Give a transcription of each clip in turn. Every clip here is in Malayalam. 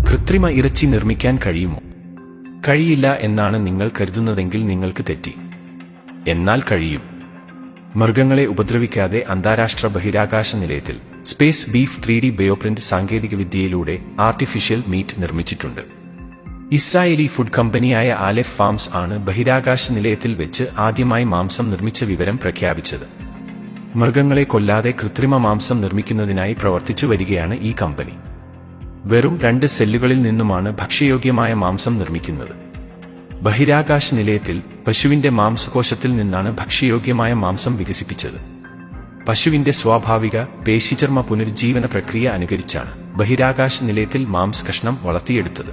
കൃത്രിമ ഇറച്ചി നിർമ്മിക്കാൻ കഴിയുമോ? കഴിയില്ല എന്നാണ് നിങ്ങൾ കരുതുന്നതെങ്കിൽ നിങ്ങൾക്ക് തെറ്റി. എന്നാൽ കഴിയും. മൃഗങ്ങളെ ഉപദ്രവിക്കാതെ അന്താരാഷ്ട്ര ബഹിരാകാശ നിലയത്തിൽ സ്പേസ് ബീഫ് 3D ബയോപ്രിന്റ് സാങ്കേതികവിദ്യയിലൂടെ ആർട്ടിഫിഷ്യൽ മീറ്റ് നിർമ്മിച്ചിട്ടുണ്ട്. ഇസ്രായേലി ഫുഡ് കമ്പനിയായ ആലെഫ് ഫാംസ് ആണ് ബഹിരാകാശ നിലയത്തിൽ വെച്ച് ആദ്യമായി മാംസം നിർമ്മിച്ച വിവരം പ്രഖ്യാപിച്ചത്. മൃഗങ്ങളെ കൊല്ലാതെ കൃത്രിമ മാംസം നിർമ്മിക്കുന്നതിനായി പ്രവർത്തിച്ചു വരികയാണ് ഈ കമ്പനി. വെറും 2 സെല്ലുകളിൽ നിന്നുമാണ് ഭക്ഷ്യയോഗ്യമായ മാംസം നിർമ്മിക്കുന്നത്. ബഹിരാകാശ നിലയത്തിൽ പശുവിന്റെ മാംസകോശത്തിൽ നിന്നാണ് ഭക്ഷ്യയോഗ്യമായ മാംസം വികസിപ്പിച്ചത്. പശുവിന്റെ സ്വാഭാവിക പേശിചർമ്മ പുനരുജ്ജീവന പ്രക്രിയ അനുകരിച്ചാണ് ബഹിരാകാശ നിലയത്തിൽ മാംസകഷ്ണം വളർത്തിയെടുത്തത്.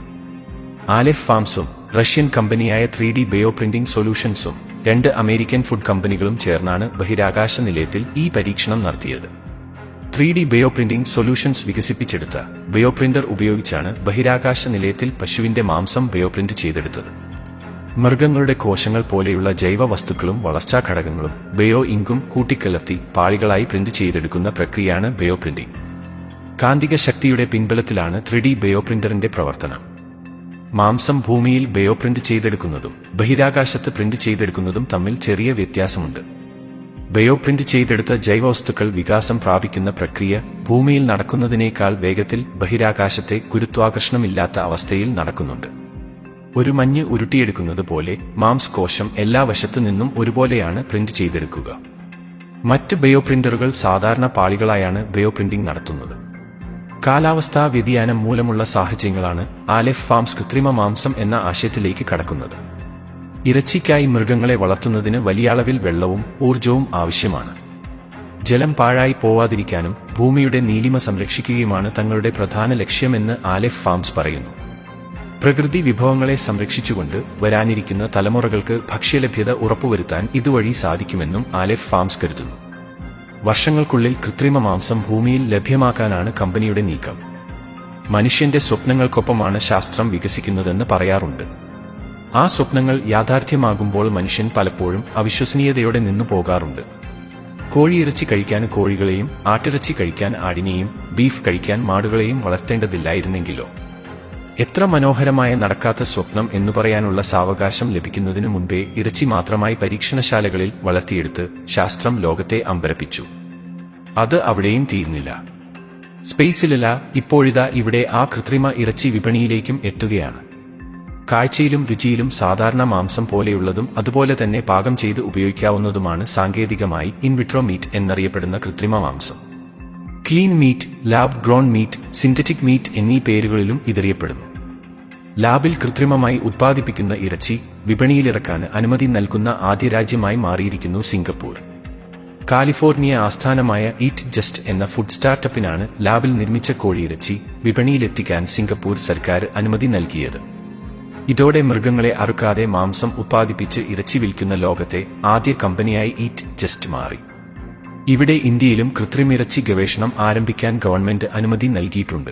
ആലെഫ് ഫാംസും റഷ്യൻ കമ്പനിയായ 3D ബയോപ്രിന്റിംഗ് സൊല്യൂഷൻസും 2 അമേരിക്കൻ ഫുഡ് കമ്പനികളും ചേർന്നാണ് ബഹിരാകാശ നിലയത്തിൽ ഈ പരീക്ഷണം നടത്തിയത്. 3D ബയോപ്രിന്റിംഗ് സൊല്യൂഷൻസ് വികസിപ്പിച്ചെടുത്ത ബയോപ്രിന്റർ ഉപയോഗിച്ചാണ് ബഹിരാകാശ നിലയത്തിൽ പശുവിന്റെ മാംസം ബയോപ്രിന്റ് ചെയ്തെടുത്തത്. മൃഗങ്ങളുടെ കോശങ്ങൾ പോലെയുള്ള ജൈവ വസ്തുക്കളും വളർച്ചാ ഘടകങ്ങളും ബയോ ഇങ്കും കൂട്ടിക്കലർത്തി പാളികളായി പ്രിന്റ് ചെയ്തെടുക്കുന്ന പ്രക്രിയയാണ് ബയോപ്രിന്റിംഗ്. കാന്തിക ശക്തിയുടെ പിൻബലത്തിലാണ് 3D ബയോപ്രിന്ററിന്റെ പ്രവർത്തനം. മാംസം ഭൂമിയിൽ ബയോപ്രിന്റ് ചെയ്തെടുക്കുന്നതും ബഹിരാകാശത്ത് പ്രിന്റ് ചെയ്തെടുക്കുന്നതും തമ്മിൽ ചെറിയ വ്യത്യാസമുണ്ട്. ബയോപ്രിന്റ് ചെയ്തെടുത്ത ജൈവവസ്തുക്കൾ വികാസം പ്രാപിക്കുന്ന പ്രക്രിയ ഭൂമിയിൽ നടക്കുന്നതിനേക്കാൾ വേഗത്തിൽ ബഹിരാകാശത്തെ ഗുരുത്വാകർഷണമില്ലാത്ത അവസ്ഥയിൽ നടക്കുന്നുണ്ട്. ഒരു മഞ്ഞ് ഉരുട്ടിയെടുക്കുന്നത് പോലെ മാംസകോശം എല്ലാ വശത്തു നിന്നും ഒരുപോലെയാണ് പ്രിന്റ് ചെയ്തെടുക്കുക. മറ്റ് ബയോപ്രിന്ററുകൾ സാധാരണ പാളികളായാണ് ബയോപ്രിന്റിംഗ് നടത്തുന്നത്. കാലാവസ്ഥാ വ്യതിയാനം മൂലമുള്ള സാഹചര്യങ്ങളാണ് ആലെഫ് ഫാംസ് കൃത്രിമ മാംസം എന്ന ആശയത്തിലേക്ക് കടക്കുന്നത്. ഇറച്ചിക്കായി മൃഗങ്ങളെ വളർത്തുന്നതിന് വലിയ അളവിൽ വെള്ളവും ഊർജവും ആവശ്യമാണ്. ജലം പാഴായി പോവാതിരിക്കാനും ഭൂമിയുടെ നീലിമ സംരക്ഷിക്കുകയുമാണ് തങ്ങളുടെ പ്രധാന ലക്ഷ്യമെന്ന് ആലെഫ് ഫാംസ് പറയുന്നു. പ്രകൃതി വിഭവങ്ങളെ സംരക്ഷിച്ചുകൊണ്ട് വരാനിരിക്കുന്ന തലമുറകൾക്ക് ഭക്ഷ്യലഭ്യത ഉറപ്പുവരുത്താൻ ഇതുവഴി സാധിക്കുമെന്നും ആലെഫ് ഫാംസ് കരുതുന്നു. വർഷങ്ങൾക്കുള്ളിൽ കൃത്രിമ മാംസം ഭൂമിയിൽ ലഭ്യമാക്കാനാണ് കമ്പനിയുടെ നീക്കം. മനുഷ്യന്റെ സ്വപ്നങ്ങൾക്കൊപ്പമാണ് ശാസ്ത്രം വികസിക്കുന്നതെന്ന് പറയാറുണ്ട്. ആ സ്വപ്നങ്ങൾ യാഥാർത്ഥ്യമാകുമ്പോൾ മനുഷ്യൻ പലപ്പോഴും അവിശ്വസനീയതയോടെ നിന്നു പോകാറുണ്ട്. കോഴിയിറച്ചി കഴിക്കാൻ കോഴികളെയും ആട്ടിറച്ചി കഴിക്കാൻ ആടിനെയും ബീഫ് കഴിക്കാൻ മാടുകളെയും വളർത്തേണ്ടതില്ലായിരുന്നെങ്കിലോ? എത്ര മനോഹരമായ നടക്കാത്ത സ്വപ്നം എന്നു പറയാനുള്ള സാവകാശം ലഭിക്കുന്നതിനു മുൻപേ ഇറച്ചി മാത്രമായി പരീക്ഷണശാലകളിൽ വളർത്തിയെടുത്ത് ശാസ്ത്രം ലോകത്തെ അമ്പരപ്പിച്ചു. അത് അവിടെയും തീർന്നില്ല. സ്പേസിലല്ല, ഇപ്പോഴിതാ ഇവിടെ ആ കൃത്രിമ ഇറച്ചി വിപണിയിലേക്കും എത്തുകയാണ്. കാഴ്ചയിലും രുചിയിലും സാധാരണ മാംസം പോലെയുള്ളതും അതുപോലെ തന്നെ പാകം ചെയ്ത് ഉപയോഗിക്കാവുന്നതുമാണ് സാങ്കേതികമായി ഇൻവിട്രോ മീറ്റ് എന്നറിയപ്പെടുന്ന കൃത്രിമ മാംസം. Clean meat, lab grown meat, synthetic meat എന്നീ പേരുകളിലും ഇതറിയപ്പെടുന്നു. ലാബിൽ കൃത്രിമമായി ഉത്പാദിപ്പിക്കുന്ന ഇറച്ചി വിപണിയിലിറക്കാൻ അനുമതി നൽകുന്ന ആദ്യ രാജ്യമായി മാറിയിരിക്കുന്നു സിംഗപ്പൂർ. കാലിഫോർണിയ ആസ്ഥാനമായ ഈറ്റ് ജസ്റ്റ് എന്ന ഫുഡ് സ്റ്റാർട്ടപ്പിനാണ് ലാബിൽ നിർമ്മിച്ച കോഴിയിറച്ചി വിപണിയിലെത്തിക്കാൻ സിംഗപ്പൂർ സർക്കാർ അനുമതി നൽകിയത്. ഇതോടെ മൃഗങ്ങളെ അറുക്കാതെ മാംസം ഉത്പാദിപ്പിച്ച് ഇറച്ചി വിൽക്കുന്ന ലോകത്തെ ആദ്യ കമ്പനിയായി ഈറ്റ് ജസ്റ്റ് മാറി. ഇവിടെ ഇന്ത്യയിലും കൃത്രിമിറച്ചി ഗവേഷണം ആരംഭിക്കാൻ ഗവൺമെന്റ് അനുമതി നൽകിയിട്ടുണ്ട്.